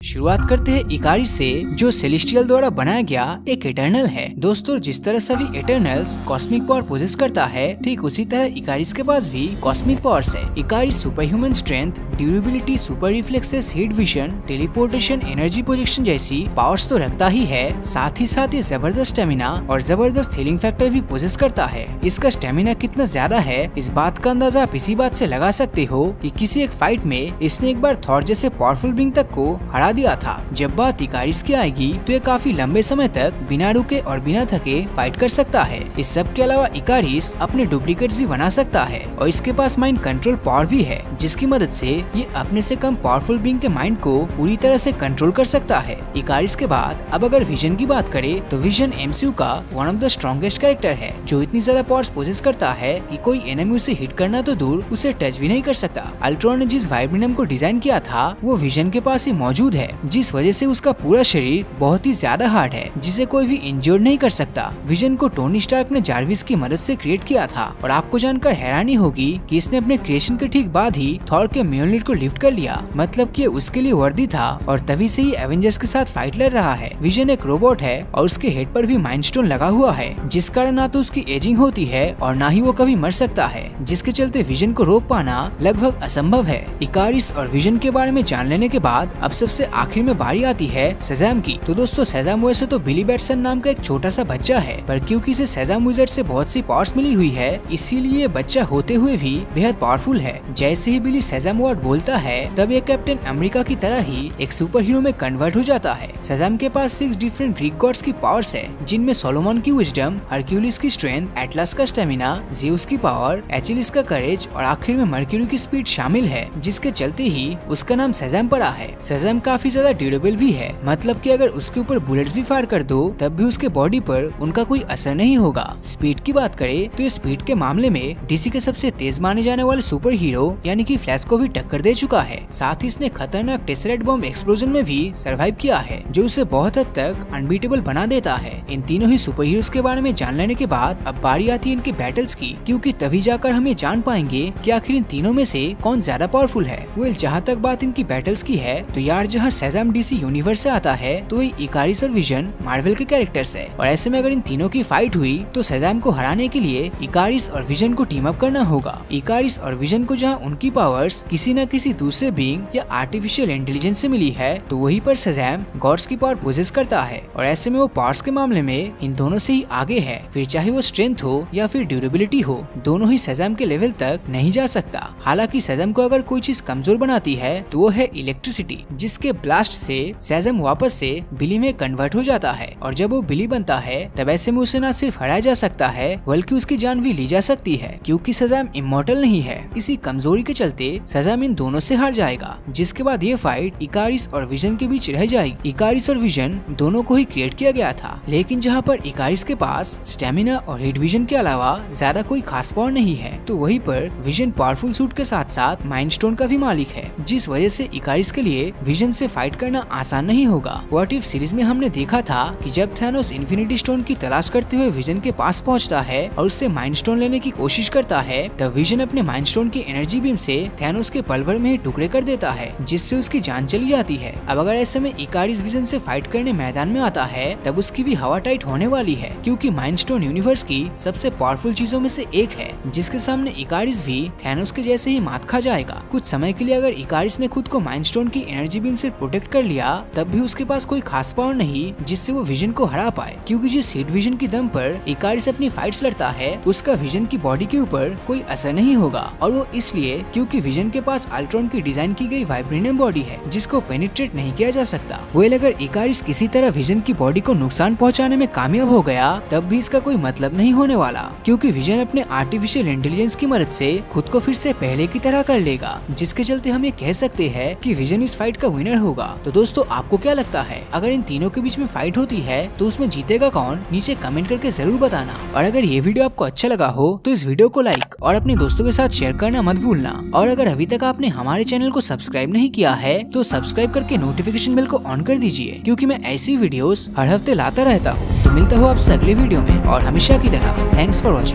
शुरुआत करते हैं इकारिस से, जो सेलेस्टियल द्वारा बनाया गया एक इटर्नल है। दोस्तों, जिस तरह सभी इटर्नल्स कॉस्मिक पावर पोजेस करता है, ठीक उसी तरह इकारिस के पास भी कॉस्मिक पावर्स है। Ikaris super human strength, durability, super reflexes, heat vision, teleportation, energy projection जैसी पावर्स तो रखता ही है, साथ ही जबरदस्त स्टेमिना और जबरदस्त हीलिंग फैक्टर भी पोजेस करता है। इसका स्टेमिना कितना ज्यादा है, इस बात का अंदाजा आप इसी बात से लगा सकते हो कि किसी एक फाइट में इसने एक बार थॉर जैसे पावरफुल बीइंग तक को हरा दिया था। जब बात इकारिस की आएगी तो ये काफी लंबे समय तक बिना रुके और बिना थके फाइट कर सकता है। इस सब के अलावा इकारिस अपने डुप्लीकेट्स भी बना सकता है और इसके पास माइंड कंट्रोल पावर भी है, जिसकी मदद से ये अपने से कम पावरफुल बीइंग के माइंड को पूरी तरह से कंट्रोल कर सकता है। इकारिस के बाद अब अगर विजन की बात करें तो विजन एमसीयू का one of the strongest character है, जो इतनी ज्यादा पावर्स पोजेस करता है कि कोई एनिमी उसे हिट करना तो दूर उसे टच भी नहीं कर सकता। अल्ट्रॉन ने जिस वाइब्रेनियम को डिजाइन किया था वो विजन के पास ही मौजूद है, जिस वजह से उसका पूरा शरीर बहुत ही ज्यादा हार्ड है, जिसे कोई भी इंजर्ड नहीं कर सकता। विजन को टोनी स्टार्क ने जार्विस की मदद से क्रिएट किया था और आपको जानकर हैरानी होगी कि इसने अपने क्रिएशन के ठीक बाद ही थॉर के म्योलनिर को लिफ्ट कर लिया, मतलब कि उसके लिए वर्दी था और तभी से ही एवेंजर्स के साथ फाइट लड़ रहा है। विजन एक रोबोट है और उसके हेड पर भी माइंड स्टोन लगा हुआ है, जिस कारण ना तो उसकी एजिंग होती है और ना ही वो कभी मर सकता है, जिसके चलते विजन को रोक पाना लगभग असंभव है। इकारिस और विजन के बारे में जान लेने के बाद अब सबसे आखिर में बारी आती है शेज़ाम की। तो दोस्तों, शेज़ाम वैसे तो बिली बैटसन नाम का एक छोटा सा बच्चा है, पर क्योंकि इसे शेज़ाम विज़ार्ड से बहुत सी पावर्स मिली हुई है, इसीलिए ये बच्चा होते हुए भी बेहद पावरफुल है। जैसे ही बिली शेज़ाम वर्ड बोलता है तब ये कैप्टन अमेरिका की तरह ही एक सुपर हीरो में कन्वर्ट हो जाता है। शेज़ाम के पास 6 डिफरेंट ग्रीक गॉड्स की पावर्स है, जिनमें सोलोमन की विजडम, हरक्यूलिस की स्ट्रेंथ, एटलस का स्टेमिना, ज़ेउस की पावर, एचिलिस का करेज और आखिर में मर्क्यूरी की स्पीड शामिल है, जिसके चलते ही उसका नाम शेज़ाम पड़ा है। शेज़ाम काफी ज्यादा ड्यूरेबल भी है, मतलब कि अगर उसके ऊपर बुलेट्स भी फायर कर दो तब भी उसके बॉडी पर उनका कोई असर नहीं होगा। स्पीड की बात करें तो ये स्पीड के मामले में डीसी के सबसे तेज माने जाने वाले सुपर हीरो यानी कि फ्लैश को भी टक्कर दे चुका है। साथ ही इसने खतरनाक टेसरेट बॉम्ब एक्सप्लोजन में भी सर्वाइव किया है, जो उसे बहुत हद तक अनबीटेबल बना देता है। इन तीनों ही सुपर हीरोज के बारे में जान लेने के बाद अब बारी आती है इनके बैटल्स की, क्योंकि तभी जाकर हम ये जान पाएंगे कि आखिर इन तीनों में से कौन ज्यादा पावरफुल है। जहाँ तक बात इनकी बैटल्स की है तो यार, जहाँ शेज़ाम डीसी यूनिवर्स से आता है तो वही इकारिस और विजन मार्वल के कैरेक्टर्स है, और ऐसे में अगर इन तीनों की फाइट हुई तो शेज़ाम को हराने के लिए इकारिस और विजन को टीम अप करना होगा। इकारिस और विजन को जहाँ उनकी पावर्स किसी न किसी दूसरे बीइंग या आर्टिफिशियल इंटेलिजेंस से मिली है, तो वहीं पर शेज़ाम गॉड्स की पावर पोजेस करता है, और ऐसे में वो पावर्स के मामले में इन दोनों से ही आगे है। फिर चाहे वो स्ट्रेंथ हो या फिर ड्यूरेबिलिटी हो, दोनों ही शेज़ाम के लेवल तक नहीं जा सकता। हालांकि शेज़ाम को अगर कोई चीज कमजोर बनाती है तो वो है इलेक्ट्रिसिटी, जिसके ब्लास्ट से शेज़ाम वापस से बिली में कन्वर्ट हो जाता है, और जब वो बिली बनता है तब ऐसे में उसे न सिर्फ हराया जा सकता है बल्कि उसकी जान भी ली जा सकती है, क्योंकि शेज़ाम इमॉर्टल नहीं है। इसी कमजोरी के चलते शेज़ाम इन दोनों से हार जाएगा, जिसके बाद ये फाइट इकारिस और विजन के बीच रह जाएगी। इकारिस और विजन दोनों को ही क्रिएट किया गया था, लेकिन जहाँ पर इकारिस के पास स्टेमिना और हीट विजन के अलावा ज्यादा कोई खास पावर नहीं है, तो वहीं पर विजन पावरफुल सूट के साथ साथ माइंड स्टोन का भी मालिक है, जिस वजह से इकारिस के लिए विजन से फाइट करना आसान नहीं होगा। व्हाट इफ सीरीज में हमने देखा था कि जब थैनोस इन्फिनिटी स्टोन की तलाश करते हुए विजन के पास पहुंचता है और उससे माइंड स्टोन लेने की कोशिश करता है, तब विजन अपने माइंड स्टोन की एनर्जी बीम से थैनोस के पलवर में ही टुकड़े कर देता है, जिससे उसकी जान चली जाती है। अब अगर ऐसे में इकारिस विजन से फाइट करने मैदान में आता है तब उसकी भी हवा टाइट होने वाली है, क्योंकि माइंड स्टोन यूनिवर्स की सबसे पावरफुल चीजों में से एक है, जिसके सामने इकारिस भी थैनोस के जैसे ही मात खा जाएगा। कुछ समय के लिए अगर इकारिस ने खुद को माइंड स्टोन की एनर्जी बीम से प्रोटेक्ट कर लिया तब भी उसके पास कोई खास पावर नहीं जिससे वो विजन को हरा पाए, क्योंकि जिस हीट विजन की दम पर इकारिस अपनी फाइट्स लड़ता है उसका विजन की बॉडी के ऊपर कोई असर नहीं होगा, और वो इसलिए क्योंकि विजन के पास अल्ट्रॉन की डिजाइन की गई वाइब्रेनियम बॉडी है, जिसको पेनिट्रेट नहीं किया जा सकता। अगर इकारिस किसी तरह विजन की बॉडी को नुकसान पहुंचाने में कामयाब हो गया तब भी इसका कोई मतलब नहीं होने वाला, क्योंकि विजन अपने आर्टिफिशियल इंटेलिजेंस की मदद से खुद को फिर से पहले की तरह कर लेगा, जिसके चलते हम ये कह सकते हैं कि विजन इस फाइट का विनर होगा। तो दोस्तों, आपको क्या लगता है, अगर इन तीनों के बीच में फाइट होती है तो उसमें जीतेगा कौन? नीचे कमेंट करके जरूर बताना। और अगर ये वीडियो आपको अच्छा लगा हो तो इस वीडियो को लाइक और अपने दोस्तों के साथ शेयर करना मत भूलना। और अगर अभी तक आपने हमारे चैनल को सब्सक्राइब नहीं किया है तो सब्सक्राइब करके नोटिफिकेशन बेल को ऑन कर दीजिए, क्योंकि मैं ऐसी वीडियोस हर हफ्ते लाता रहता हूँ। तो मिलता हूँ आपसे अगले वीडियो में, और हमेशा की तरह थैंक्स फॉर वॉचिंग।